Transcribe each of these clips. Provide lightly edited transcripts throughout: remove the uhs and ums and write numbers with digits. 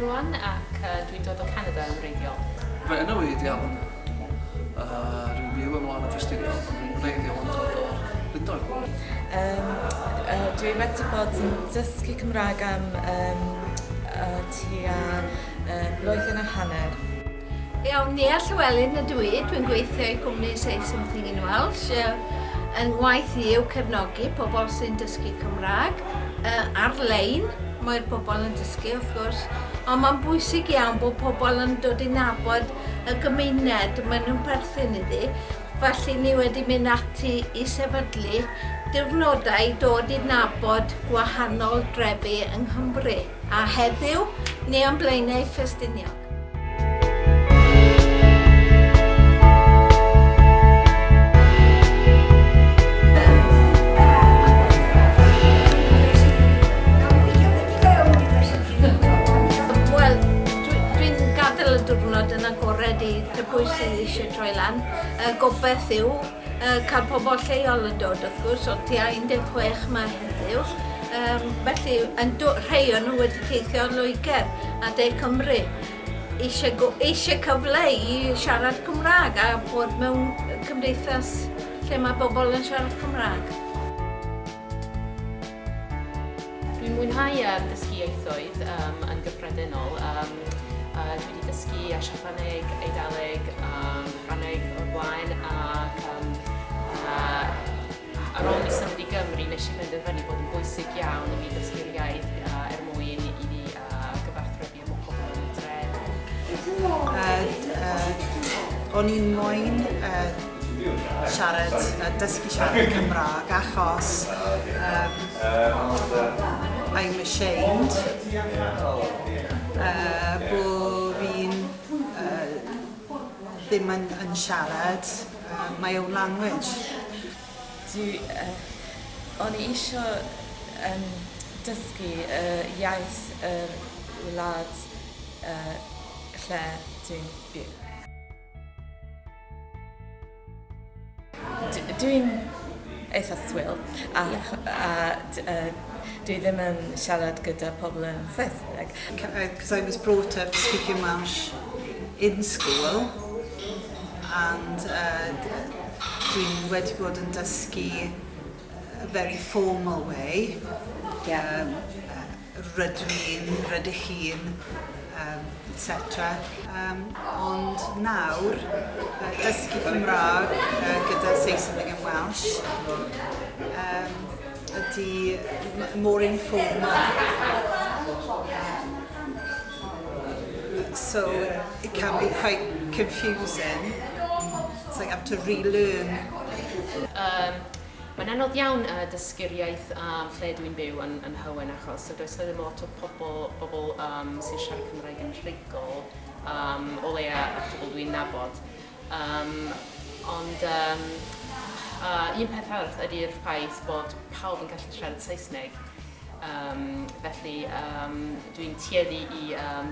rwan ac dwi'n dod o Canada yn wreiddiol. Fe yna wedi iawn. Rwy'n byw ymlaen y Ffestiniog, ond rwy'n wreiddiol yn dod o Llundain. Dwi wedi bod yn dysgu Cymraeg am tua blwyddyn a hanner. Iawn, Nia Llywelyn ydw i. Dwi'n gweithio i cwmni Say Something in Welsh. Yn waith i yw cefnogi pobl sy'n dysgu Cymraeg ar-lein. Mae'r pobl yn dysgu, wrth gwrs. Ond mae'n bwysig iawn bod pobl yn dod i nabod y gymuned maen nhw'n perthyn iddi. Felly ni wedi mynd ati i sefydlu diwrnodau i dod i nabod gwahanol drefi yng Nghymru. A heddiw, ni am Flaenau Ffestiniog. Diwrnod yn agored i pwy sydd eisiau troi lan. Gobeith yw cael pobl lleol yn dod wrth gwrs, o tua 16 mae heddiw. Felly, rhai o'n nhw wedi teithio yn Loegr a De Cymru eisiau cyfle i siarad Cymraeg a bod mewn cymdeithas lle mae bobl yn siarad Cymraeg. Dwi'n mwynhau dysgu ieithoedd yn gyffredinol. Dwi wedi dysgu Ffraineg, Eidaleg, Ffraineg o'r blaen ac ar ôl mi symud i Gymru nes i benderfynu bod yn bwysig iawn i mi dysgu'r iaith mwyn i fi gyfathrebu efo pobl yn y dref. O'n i'n moyn dysgu siarad Cymraeg achos I'm ashamed bod fi'n ddim yn siarad my own language. O'n i eisiau dysgu iaith yr wlad lle dwi'n byw. Dwi'n eitha swil a dwi ddim yn siarad gyda pobl yn Saesneg. Because I was brought up speaking Welsh in school and dwi'n wedi bod yn dysgu a very formal way. Rydych chi'n, etc. Ond nawr, dysgu Cymraeg gyda Say Something in Welsh ydy more informal. So it can be quite confusing. So I have to relearn. Mae'n anodd iawn dysgu'r iaith lle dwi'n byw yn Hywyn achos does ddim lot o bobl sy'n siarad Cymraeg yn rhugl o leia y pobl dwi'n nabod. Ond un peth arall ydy'r ffaith bod pawb yn gallu siarad Saesneg. Felly dwi'n tueddu i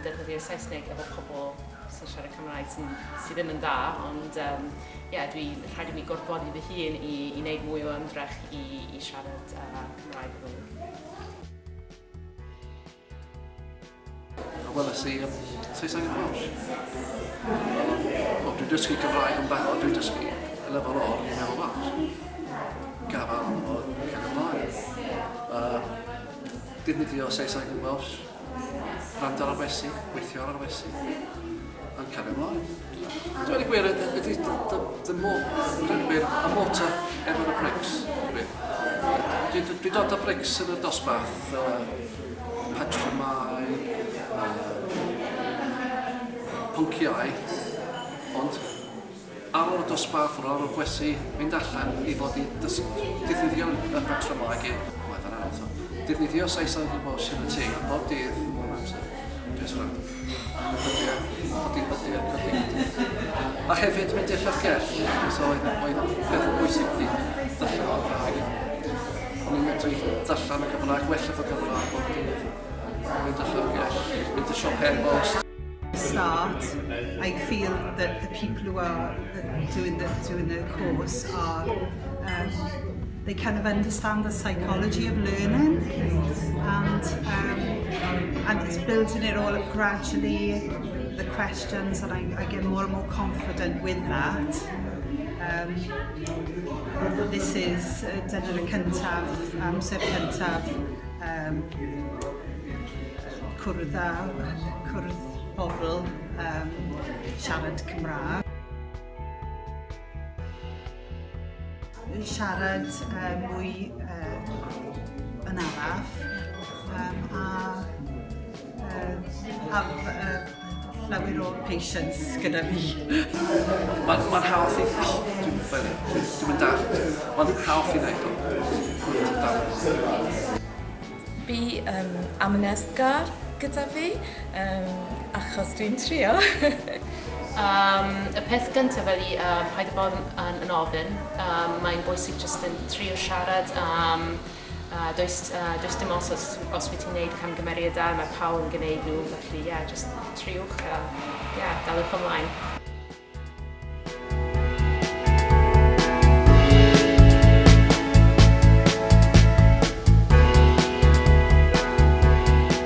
defnyddio'r Saesneg efo pobl sy'n siarad Cymraeg sydd ddim yn dda, ond rhaid i mi gorfodi fy hun i wneud mwy o ymdrech i siarad Cymraeg efo nhw. Weles i Say Something in Welsh. Dwi'n dysgu Cymraeg yn barod, dwi'n dysgu y lefel o'r i'n meddwl Welsh. Gafal yn o'r cyn ymlaen. Defnyddio Say Something in Welsh, rand ar arwesu, gweithio ar arwesu, yn cael ymlaen. Dwi'n gwir, ydy y motor efo'r brics. Dwi'n dod o brics yn y dosbarth, patrymau, pynciau, ond ar ôl y dosbarth, ar ôl y gwesu, mynd allan i fod i defnyddio y patrymau i gyd. Defnyddio Say Something in Welsh yn y tŷ, bob dydd, bob amser. Dwi'n sôn. A hefyd mynd i'r llyfrgell, so oedd yn peth bwysig wedi darllen o'r Gymraeg. O'n i'n medru darllen y Gymraeg, well efo Gymraeg bob dydd. Mynd i'r llyfrgell, mynd i'r siop hen-bost. Start, I feel that the people who are doing the course are they kind of understand the psychology of learning, and it's building it all up gradually, the questions, and I get more and more confident with that. This is dyna'r cyntaf, amser cyntaf, cwrdd bobl, siarad Cymraeg. Siarad mwy yn araf, a llawer o patience gyda fi. Mae'n hawdd i... Dwi'n yn dall. Mae'n hawdd i wneud o. Bi amneddgar gyda fi, achos dwi'n trio. Y peth gyntaf ydy paid o bod yn ofyn. Mae'n bwysig jyst yn trio siarad. Does dim os wyt ti'n gwneud camgymeriadau, mae pawb yn gwneud nhw, felly jyst triwch a daliwch ymlaen.